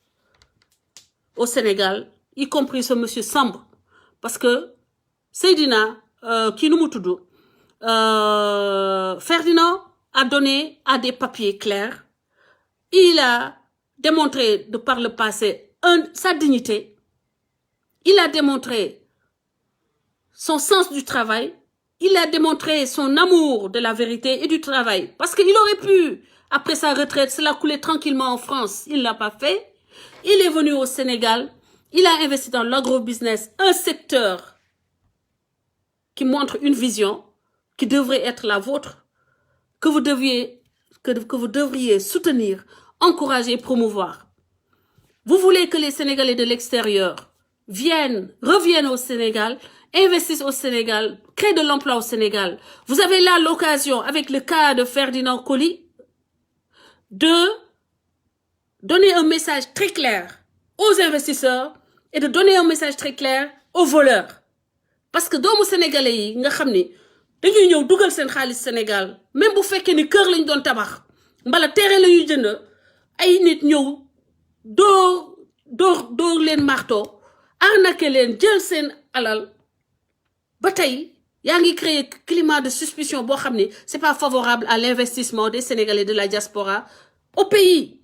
au Sénégal, y compris ce monsieur Samb. Parce que Seydina, qui nous tudd, Ferdinand a donné à des papiers clairs. Il a démontré de par le passé sa dignité. Il a démontré son sens du travail. Il a démontré son amour de la vérité et du travail. Parce qu'il aurait pu, après sa retraite, se la couler tranquillement en France. Il ne l'a pas fait. Il est venu au Sénégal. Il a investi dans l'agrobusiness, un secteur qui montre une vision qui devrait être la vôtre, que vous devriez soutenir, encourager et promouvoir. Vous voulez que les Sénégalais de l'extérieur reviennent au Sénégal, investissent au Sénégal, créent de l'emploi au Sénégal. Vous avez là l'occasion, avec le cas de Ferdinand Coly, de donner un message très clair aux investisseurs et de donner un message très clair aux voleurs. Parce que doomu sénégalais yi nga xam ni dañuy ñëw dugal seen xaalis Sénégal même bu fekkee ni kër lañ doon tabax mbala terrain la ñuy jënd ay nit ñëw door leen marto arnaqué leen jël seen alal ba tey yaa ngi créer climat de suspicion boo xam ni c'est pas favorable à l'investissement des Sénégalais de la diaspora au pays.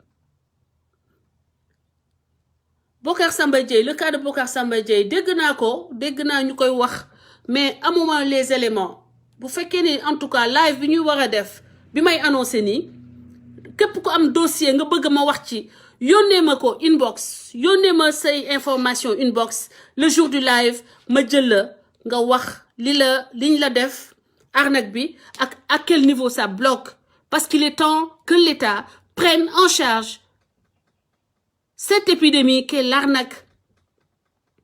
Bocar Samba Dièye, le cas de Bocar Samba Dièye, dégg naa ñu koy wax mais amuma les éléments. Bu fekkee ni en tout cas live bi ñuy war a def bi may annoncé nii képp ko am dossier nga bëgg ma wax ci yónnee ma ko inbox, yónnee ma say information inbox le jour du live ma jël la nga wax liñ la def arnaque bi ak à quel niveau ça bloque parce qu'il est temps que l'État prenne en charge cette épidémie qu'est l'arnaque.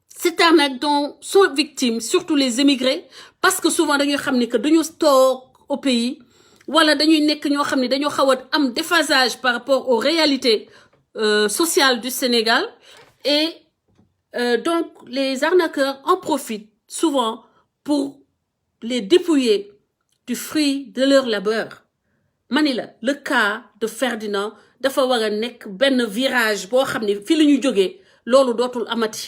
Cette arnaque dont sont victimes surtout les émigrés parce que souvent dañuy xam ni que dañu toog au pays wala dañuy nekk ñoo xam ni dañoo xaw a am déphasage par rapport aux réalités sociales du Sénégal et donc les arnaqueurs en profitent souvent pour les dépouiller du fruit de leur labeur. Manila, le cas de Ferdinand dafa war a nekk benn virage boo xam ne fii la ñuy jógee loolu dootul amati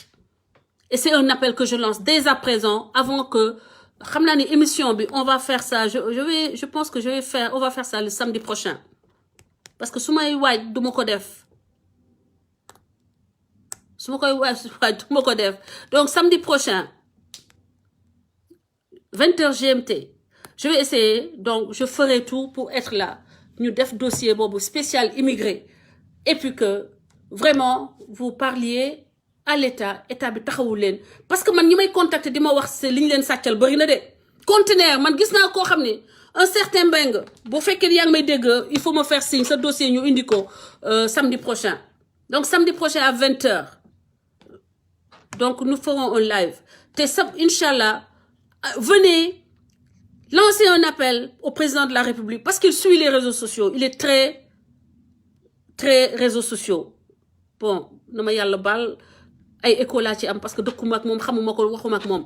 et c'est un appel que je lance dès à présent avant que xam naa ni émission bi on va faire ça je pense que on va faire ça le samedi prochain parce que su may waaj du ma ko def donc samedi prochain 20h GMT je vais essayer donc je ferai tout pour être là ñu def dossier boobu spécial immigré et puis que vraiment vous parliez à l'état bi taxawul leen parce que man ñi may contacter di ma wax c'est li ñu leen sàccal bari na de conteneur man gis naa koo xam ne un certain Mbeng bu fekkee yaa ngi may dégg il faut me faire signe ce dossier ñu indi ko samedi prochain donc samedi prochain à 20h donc nous ferons un live te inchallah venez lancer un appel au président de la République parce qu'il suit les réseaux sociaux. Il est très, très réseaux sociaux. Bon, nama yalla bal ay écho la ci am parce que dëkkuma ak mom xamuma ko waxuma ak mom.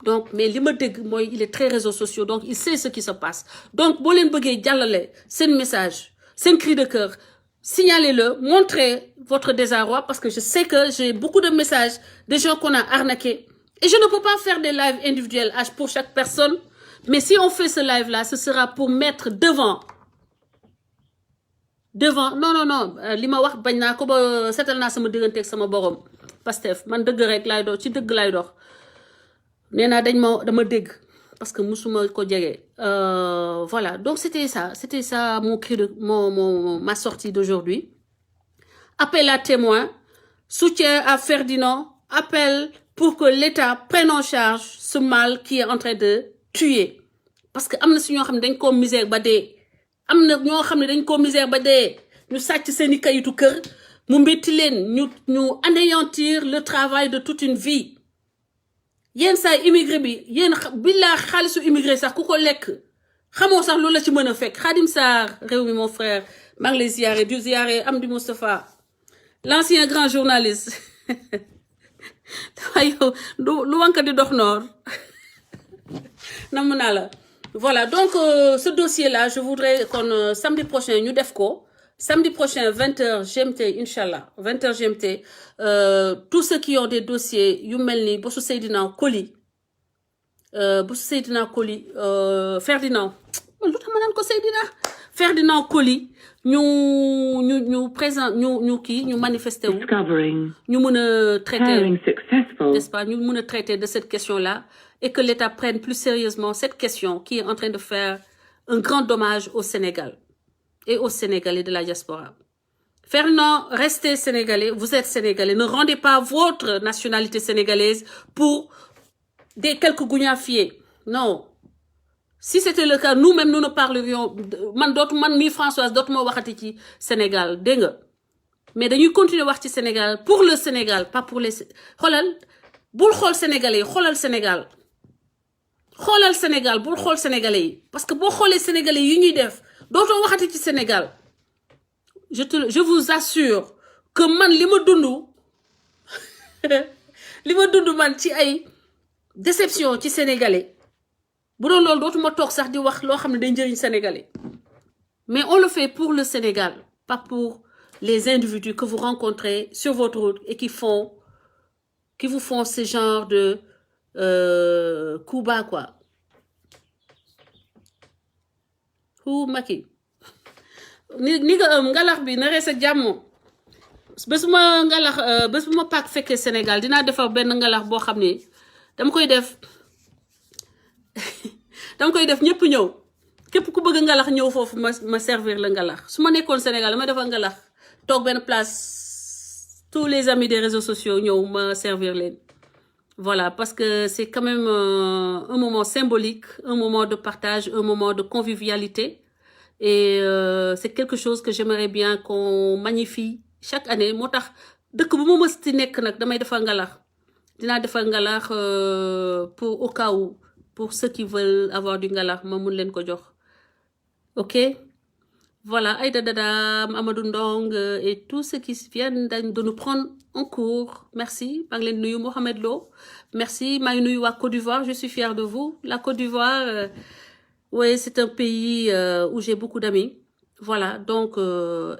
Donc mais li ma dégg mooy il est très réseaux sociaux donc il sait ce qui se passe. Donc boo leen bëggee jàllale seen message, seen cri de cœur, signalez-le, montrez votre désarroi parce que je sais que j'ai beaucoup de messages des gens qu'on a arnaqués Et je ne peux pas faire des lives individuels pour chaque personne, mais si on fait ce live-là, ce sera pour mettre devant, non, li ma wax bañ naa ko ba seetal naa sama digganteeg sama borom Pastef man dëgg rek laay dox ci dëgg laay dox nee naa dama dégg parce que musuma ko jege voilà donc c'était ça mon cri de ma sortie d'aujourd'hui. Appel à témoins, soutien à Ferdinand, appel pour que l'État prenne en charge ce mal qui est en train de tuer parce que am na si ñoo xam ne dañ koo misère ba dee am na ñoo xam ne dañ koo misère ba dee ñu sàcc seeni kayitu kër mu métti leen ñu anéantir le travail de toute une vie yéen saa immigré bi yéen billaa xaalisu immigré sax ku ko lekk xamoo sax loolu la ci mën a fekk Khadim Sarr réew mi mon frère maa ngi lay ziyaare du ziyaare Amdi Moustapha l'ancien grand journaliste dafay yow lu wanka di dox noor namm naa la voilà donc ce dossier là je voudrais qu'on samedi prochain ñu def ko samedi prochain 20h GMT inchallah 20h GMT tous ceux qui ont des dossiers yu mel ni bosu Seydina Koli Ferdinand lu tax ma naan ko Seydina Ferdinand Koli ñu présent ñu manifester wu ñu mën a traiter n'est-ce pas ñu mën a traiter de cette question là et que l'État prenne plus sérieusement cette question qui est en train de faire un grand dommage au Sénégal et aux Sénégalais de la diaspora. Ferdinand, restez Sénégalais, vous êtes Sénégalais, ne rendez pas votre nationalité sénégalaise pour quelques gougnafiers. Non. Si c'était le cas, nous-mêmes, nous ne parlerions... Man, Françoise, d'autres waxati ci Sénégal, dégg nga. Mais dañuy continuer wax ci Sénégal pour le Sénégal, pas pour les... Xoolal, bul xool Sénégalais, xoolal Sénégal. Xoolal Sénégal, bul xool Sénégalais yi. Parce que boo xoolee Sénégalais yi ñuy def, dootoo waxati ci Sénégal. Je vous assure que man li ma dund man ci ay déception ci Sénégalais. Bu doon loolu dootuma toog sax di wax loo xam ne day njëriñ Sénégalais. Mais on le fait pour le Sénégal, pas pour les individus que vous rencontrez sur votre route et qui vous font ce genre de coup bas, quoi. Hu Macky. Ni nga ngalax bi na rees ak jàmm. Bés bu ma paak fekkee Sénégal dinaa defar benn ngalax boo xam ne dama koy def ñëpp ñëw képp ku bëgg ngalax ñëw foofu ma servir la ngalax su ma nekkoon Sénégal dama defar ngalax toog benn place tous les amis des réseaux sociaux ñëw ma servir leen voilà parce que c'est quand même un moment symbolique, un moment de partage, un moment de convivialité et c'est quelque chose que j'aimerais bien qu'on magnifie chaque année moo tax dëkk bu ma mësti nekk nag damay defar ngalax dinaa defar ngalax pour au cas où pour ceux qui veulent avoir du ngalax ma mun leen ko jox ok voilà Aïda Dada Amadou Ndong et tous ceux qui viennent de nous prendre en cours merci maa ngi leen nuyu Mohamed Lo merci maa ngi nuyu waa Côte d'Ivoire je suis fière de vous la Côte d'Ivoire oui c'est un pays où j'ai beaucoup d'amis voilà donc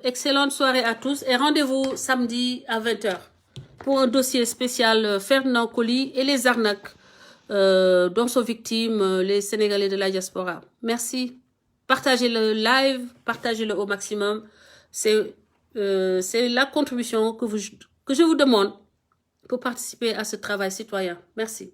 excellente soirée à tous et rendez-vous samedi à 20h pour un dossier spécial Ferdinand Coly et les arnaques dont sont victimes les Sénégalais de la diaspora. Merci. Partagez le live, partagez-le au maximum. C'est la contribution que je vous demande pour participer à ce travail citoyen. Merci.